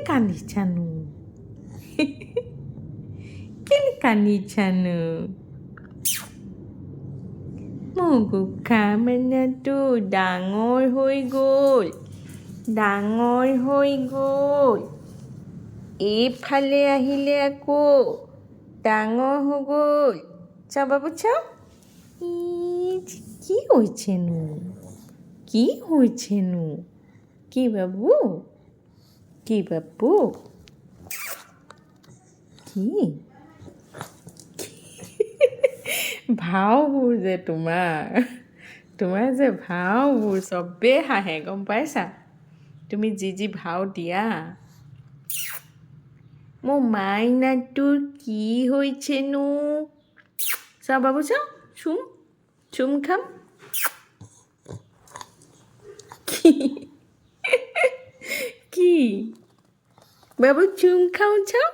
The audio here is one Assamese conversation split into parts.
কান্দিছানো কেলে কান্দিছানো মুগুখা মাইনাটো ডাঙৰ হৈ গ'ল এইফালে আহিলে আকৌ ডাঙৰ হৈ গ'ল চাওঁ বাবু চাওঁ কি হৈছেনো কি বাবু কি ভাওবোৰ যে তোমাৰ যে ভাওবোৰ চবেই হাঁহে গম পাইছা তুমি যি ভাও দিয়া মোৰ মাইনাটোৰ কি হৈছেনো চাওঁ বাবু চাওঁ চুম খাম কি বাবু চুম খাওঁ চাওঁ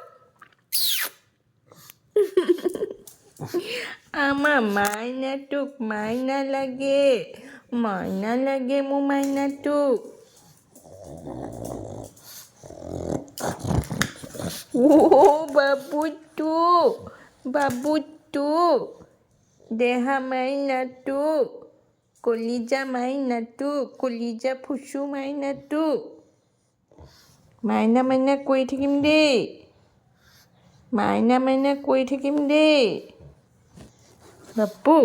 আমার মাইনাটুক মাইনা লাগে মোৰ মাইনাটুক ও বাবুটু দেহা মাইনাটুক কলিজা ফুচু মাইনাটুক মাইনা কৰি থাকিম দেই বাপু